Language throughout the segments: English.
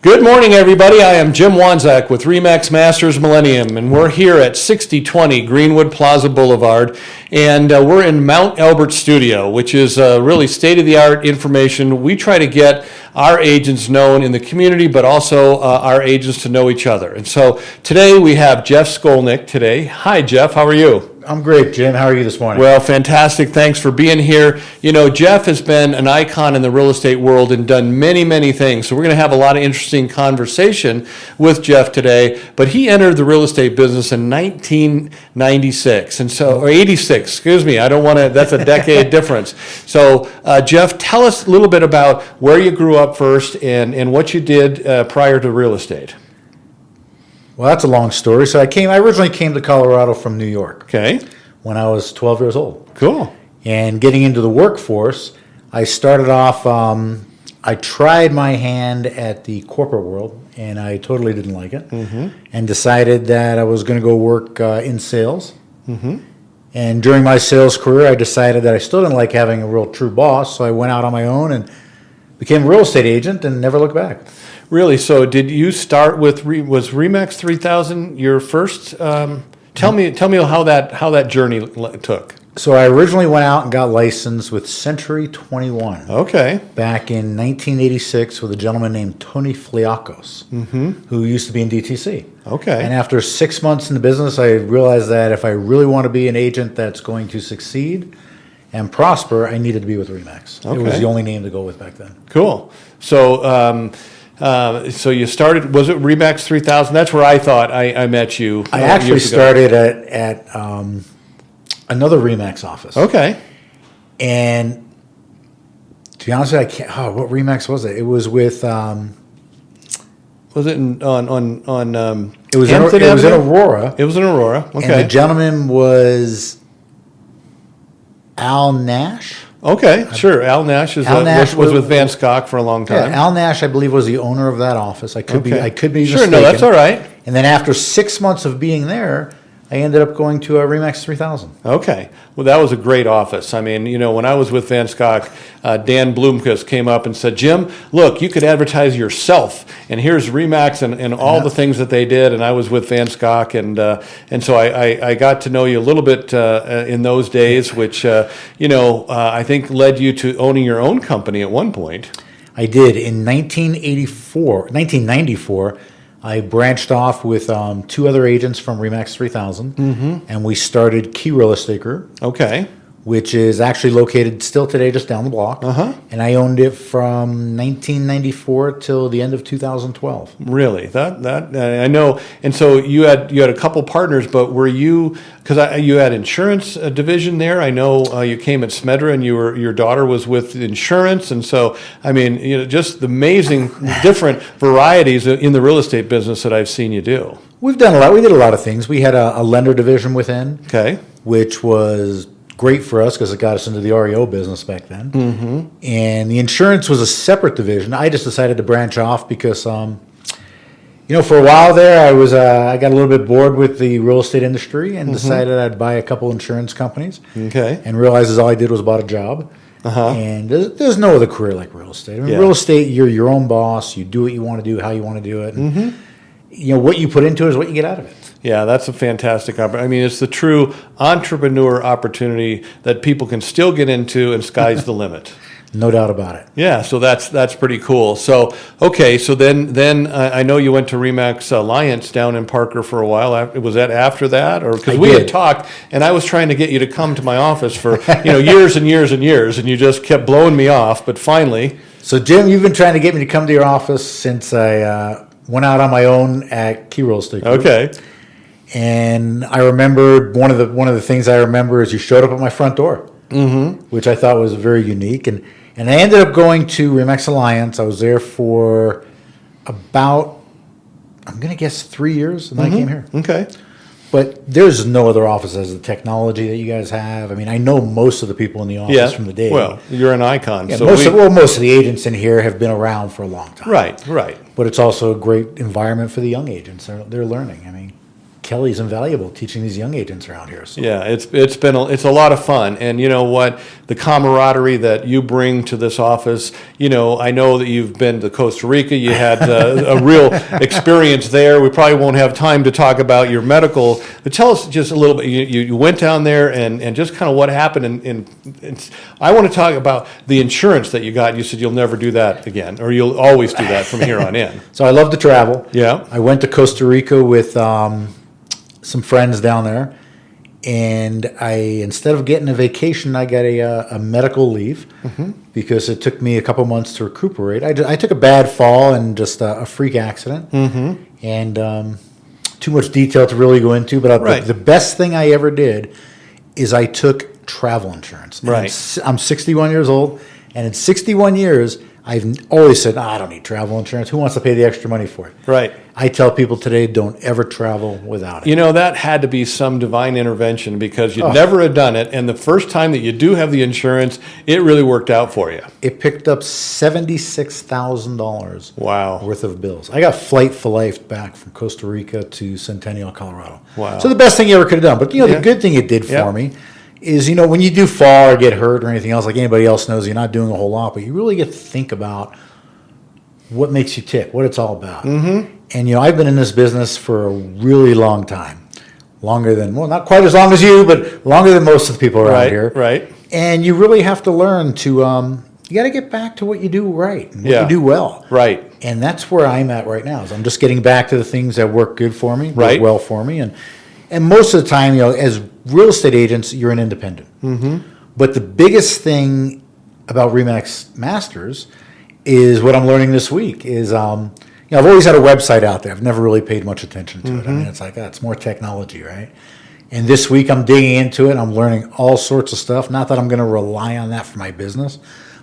Good morning, everybody. I am Jim Wanzak with ReMax Masters Millennium, and we're here at 6020 Greenwood Plaza Boulevard, and we're in Mount Albert Studio, which is really state-of-the-art information. We try to get our agents known in the community, but also our agents to know each other. And so today we have Jeff Skolnick today. Hi, Jeff. How are you? I'm great, Jim. How are you this morning? Well, fantastic. Thanks for being here. You know, Jeff has been an icon in the real estate world and done many, many things. So we're going to have a lot of interesting conversation with Jeff today. But he entered the real estate business in 1996, and so, or 86, excuse me. I don't want to, that's a decade difference. So, Jeff, tell us a little bit about where you grew up first and what you did prior to real estate. Well, that's a long story. So I originally came to Colorado from New York. Okay. When I was 12 years old. Cool. And getting into the workforce, I started off, I tried my hand at the corporate world, and I totally didn't like it, and decided that I was going to go work in sales. And during my sales career, I decided that I still didn't like having a real true boss, so I went out on my own and became a real estate agent and never looked back. Really? So did you start with, was ReMax 3000 your first? Tell me how that journey took. So I originally went out and got licensed with Century 21. Okay. Back in 1986 with a gentleman named Tony Fliakos, who used to be in DTC. Okay. And after 6 months in the business, I realized that if I really want to be an agent that's going to succeed and prosper, I needed to be with ReMax. Okay. It was the only name to go with back then. Cool. So, so you started, was it ReMax 3000? That's where I thought I met you. I actually started at another ReMax office. Okay. And to be honest with you, I can't, what ReMax was it? It was with... was it on it was Hampton it was in Avenue? Aurora. It was in Aurora. Okay. And the gentleman was Al Nash. Okay, sure. Al Nash was with Van Skok for a long time. Yeah, Al Nash, I believe, was the owner of that office. I could be mistaken. Sure, no, that's all right. And then after 6 months of being there, I ended up going to ReMax 3000. Okay. Well, that was a great office. I mean, you know, when I was with Van Skok, Dan Bloomquist came up and said, Jim, look, you could advertise yourself, and here's ReMax and all the things that they did, and I was with Van Skok, and so I got to know you a little bit in those days, which, I think led you to owning your own company at one point. I did. In 1994, I branched off with two other agents from ReMax 3000, and we started Key Real Estate Group. Okay. Which is actually located still today just down the block. And I owned it from 1994 till the end of 2012. Really? That I know. And so you had a couple partners, but were you, because you had insurance division there. I know you came at Smedra, and your daughter was with insurance, and so I mean, just the amazing different varieties in the real estate business that I've seen you do. We've done a lot. We did a lot of things. We had a lender division within, which was great for us because it got us into the REO business back then. And the insurance was a separate division. I just decided to branch off because, for a while there, I got a little bit bored with the real estate industry and decided I'd buy a couple insurance companies. And realized all I did was bought a job. And there's no other career like real estate. I mean, real estate, you're your own boss. You do what you want to do, how you want to do it. And, what you put into it is what you get out of it. Yeah, that's a fantastic opportunity. I mean, it's the true entrepreneur opportunity that people can still get into, and sky's the limit. No doubt about it. Yeah, so that's pretty cool. So, okay, so then I know you went to ReMax Alliance down in Parker for a while. Was that after that? Or because we had talked, and I was trying to get you to come to my office for years and years and years, and you just kept blowing me off, but finally. So, Jim, you've been trying to get me to come to your office since I went out on my own at Key Real Estate Group. Okay. And I remember one of the things I remember is you showed up at my front door, which I thought was very unique. And I ended up going to ReMax Alliance. I was there for about, I'm going to guess 3 years, and then I came here. Okay. But there's no other office as the technology that you guys have. I mean, I know most of the people in the office from the day. Well, you're an icon. Yeah, so most of the agents in here have been around for a long time. Right. But it's also a great environment for the young agents. They're learning. I mean, Kelly's invaluable teaching these young agents around here. So. Yeah, it's a lot of fun, and you know what, the camaraderie that you bring to this office. You know, I know that you've been to Costa Rica. You had a real experience there. We probably won't have time to talk about your medical, but tell us just a little bit. You went down there and just kind of what happened. And I want to talk about the insurance that you got. You said you'll never do that again, or you'll always do that from here on in. So I love to travel. Yeah, I went to Costa Rica with some friends down there, and instead of getting a vacation, I got a medical leave because it took me a couple months to recuperate. I took a bad fall and just a freak accident, and too much detail to really go into. But the best thing I ever did is I took travel insurance. Right. I'm 61 years old, and in 61 years, I've always said, I don't need travel insurance. Who wants to pay the extra money for it? Right. I tell people today, don't ever travel without it. You know, that had to be some divine intervention because you'd never have done it. And the first time that you do have the insurance, it really worked out for you. It picked up $76,000 worth of bills. I got Flight for Life back from Costa Rica to Centennial, Colorado. Wow. So the best thing you ever could have done. But, the good thing it did for me is, when you do fall or get hurt or anything else, like anybody else knows, you're not doing a whole lot, but you really get to think about what makes you tick, what it's all about. And, I've been in this business for a really long time. Longer than, well, not quite as long as you, but longer than most of the people around here. Right. And you really have to learn to, you got to get back to what you do right and what you do well. Right. And that's where I'm at right now. Is I'm just getting back to the things that work good for me, work well for me. And most of the time, as real estate agents, you're an independent. But the biggest thing about ReMax Masters is what I'm learning this week is, I've always had a website out there. I've never really paid much attention to it. I mean, it's like, it's more technology, right? And this week I'm digging into it. I'm learning all sorts of stuff. Not that I'm going to rely on that for my business,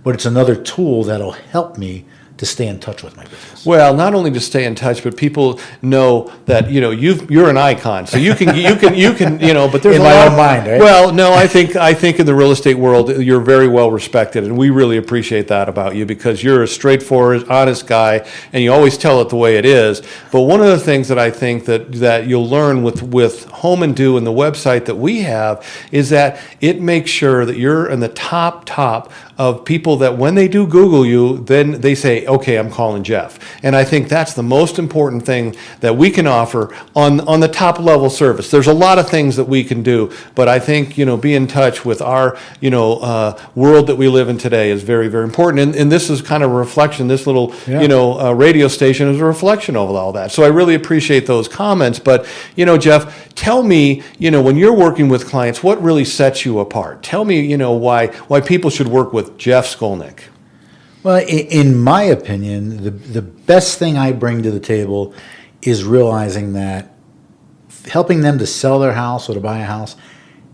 but it's another tool that'll help me to stay in touch with my business. Well, not only to stay in touch, but people know that you're an icon, so you can But there's in my own mind, right? Well, no, I think in the real estate world you're very well respected, and we really appreciate that about you because you're a straightforward, honest guy, and you always tell it the way it is. But one of the things that I think that you'll learn with Home and Do and the website that we have is that it makes sure that you're in the top of people that when they do Google you, then they say, okay, I'm calling Jeff. And I think that's the most important thing that we can offer on the top level service. There's a lot of things that we can do, but I think, be in touch with our, world that we live in today is very, very important. And this is kind of a reflection, this little, radio station is a reflection of all that. So I really appreciate those comments. But, Jeff, tell me, when you're working with clients, what really sets you apart? Tell me, why people should work with Jeff Skolnick. Well, in my opinion, the best thing I bring to the table is realizing that helping them to sell their house or to buy a house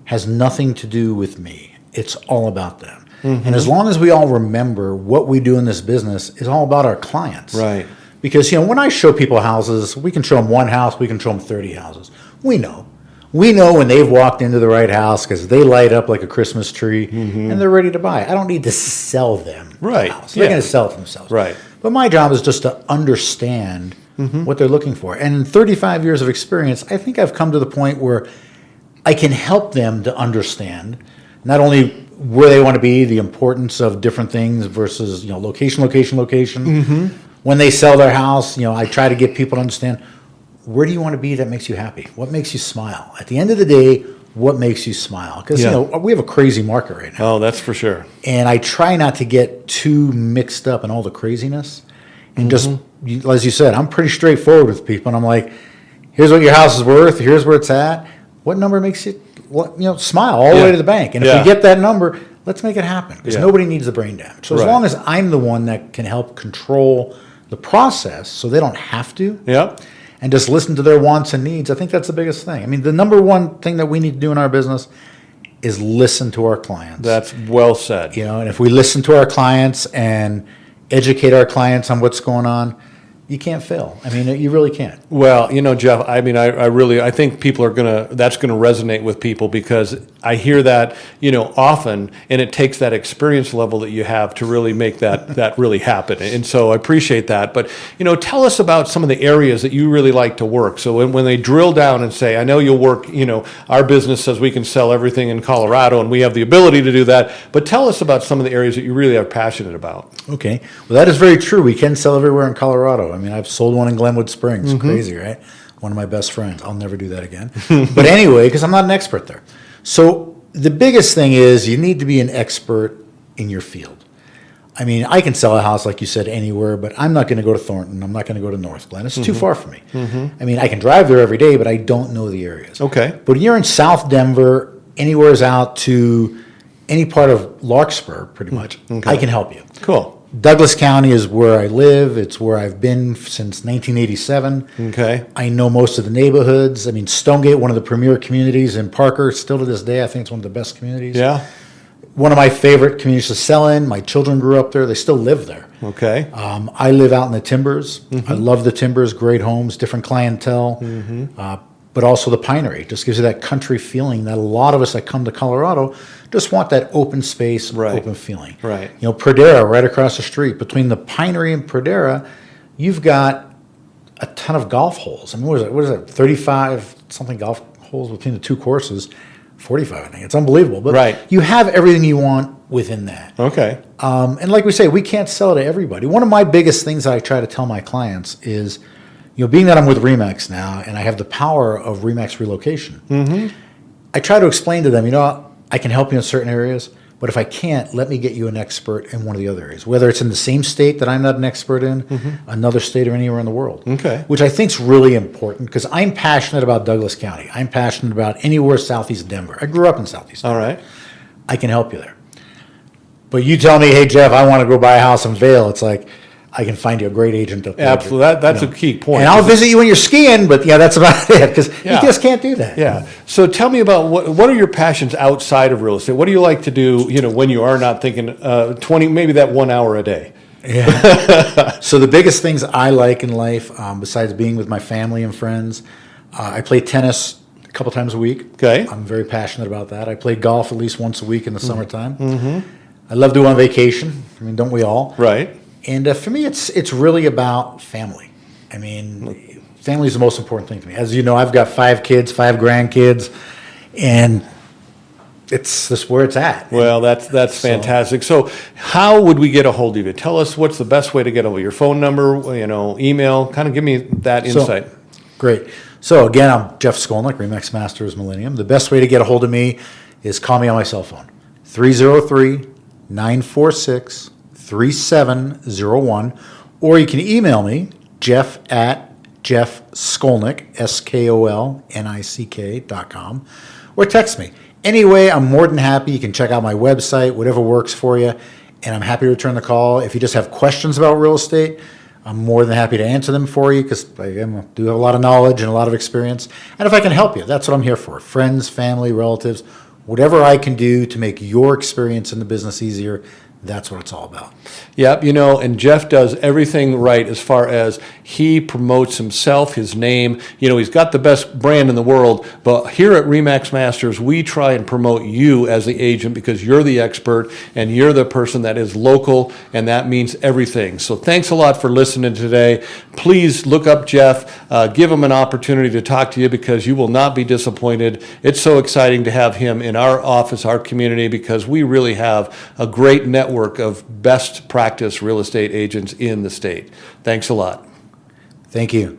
has nothing to do with me. It's all about them. And as long as we all remember what we do in this business is all about our clients. Right. Because, when I show people houses, we can show them one house, we can show them 30 houses. We know when they've walked into the right house because they light up like a Christmas tree and they're ready to buy. I don't need to sell them the house. They're going to sell it themselves. Right. But my job is just to understand what they're looking for. And in 35 years of experience, I think I've come to the point where I can help them to understand not only where they want to be, the importance of different things versus, location. When they sell their house, I try to get people to understand, where do you want to be that makes you happy? What makes you smile? At the end of the day, what makes you smile? Because, we have a crazy market right now. Oh, that's for sure. And I try not to get too mixed up in all the craziness. And just, as you said, I'm pretty straightforward with people. And I'm like, here's what your house is worth. Here's where it's at. What number makes you, smile all the way to the bank? And if you get that number, let's make it happen. Because nobody needs the brain damage. So as long as I'm the one that can help control the process so they don't have to. And just listen to their wants and needs. I think that's the biggest thing. I mean, the number one thing that we need to do in our business is listen to our clients. That's well said. And if we listen to our clients and educate our clients on what's going on, you can't fail. I mean, you really can't. Well, Jeff, I mean, I think that's going to resonate with people because I hear that, often, and it takes that experience level that you have to really make that really happen. And so I appreciate that. But, tell us about some of the areas that you really like to work. So when they drill down and say, I know you'll work, our business says we can sell everything in Colorado and we have the ability to do that. But tell us about some of the areas that you really are passionate about. Okay. Well, that is very true. We can sell everywhere in Colorado. I mean, I've sold one in Glenwood Springs. Crazy, right? One of my best friends. I'll never do that again. But anyway, because I'm not an expert there. So the biggest thing is you need to be an expert in your field. I mean, I can sell a house, like you said, anywhere, but I'm not going to go to Thornton. I'm not going to go to North Glen. It's too far for me. I mean, I can drive there every day, but I don't know the areas. Okay. But when you're in South Denver, anywhere's out to any part of Larkspur, pretty much, I can help you. Cool. Douglas County is where I live. It's where I've been since 1987. Okay. I know most of the neighborhoods. I mean, Stonegate, one of the premier communities in Parker, still to this day, I think it's one of the best communities. Yeah. One of my favorite communities to sell in. My children grew up there. They still live there. Okay. I live out in the Timbers. I love the Timbers, great homes, different clientele, but also the Pinery. Just gives you that country feeling that a lot of us that come to Colorado just want that open space, open feeling. Right. Pradera, right across the street. Between the Pinery and Pradera, you've got a ton of golf holes. I mean, what is it 35-something golf holes between the two courses. 45, I think. It's unbelievable. But you have everything you want within that. Okay. And like we say, we can't sell it to everybody. One of my biggest things that I try to tell my clients is, being that I'm with ReMax now and I have the power of ReMax relocation, I try to explain to them, I can help you in certain areas, but if I can't, let me get you an expert in one of the other areas, whether it's in the same state that I'm not an expert in, another state, or anywhere in the world. Okay. Which I think is really important because I'm passionate about Douglas County. I'm passionate about anywhere southeast Denver. I grew up in southeast Denver. All right. I can help you there. But you tell me, hey, Jeff, I want to go buy a house in Vail. It's like, I can find you a great agent up there. Absolutely. That's a key point. And I'll visit you when you're skiing, but that's about it because you just can't do that. Yeah. So tell me about what are your passions outside of real estate? What do you like to do, when you are not thinking 20, maybe that 1 hour a day? Yeah. So the biggest things I like in life, besides being with my family and friends, I play tennis a couple times a week. Okay. I'm very passionate about that. I play golf at least once a week in the summertime. I love to go on vacation. I mean, don't we all? Right. And for me, it's really about family. I mean, family is the most important thing to me. As you know, I've got 5 kids, 5 grandkids, and it's just where it's at. Well, that's fantastic. So how would we get a hold of you? Tell us what's the best way to get over your phone number, email, kind of give me that insight. Great. So again, I'm Jeff Skolnick, ReMax Masters Millennium. The best way to get a hold of me is call me on my cell phone, 303-946-3701, or you can email me, Jeff@JeffSkolnick, SKOLNICK.com, or text me. Anyway, I'm more than happy. You can check out my website, whatever works for you, and I'm happy to return the call. If you just have questions about real estate, I'm more than happy to answer them for you because I do have a lot of knowledge and a lot of experience. And if I can help you, that's what I'm here for. Friends, family, relatives, whatever I can do to make your experience in the business easier, that's what it's all about. Yep, and Jeff does everything right as far as he promotes himself, his name. He's got the best brand in the world, but here at ReMax Masters, we try and promote you as the agent because you're the expert and you're the person that is local, and that means everything. So thanks a lot for listening today. Please look up Jeff, give him an opportunity to talk to you because you will not be disappointed. It's so exciting to have him in our office, our community, because we really have a great network of best practice real estate agents in the state. Thanks a lot. Thank you.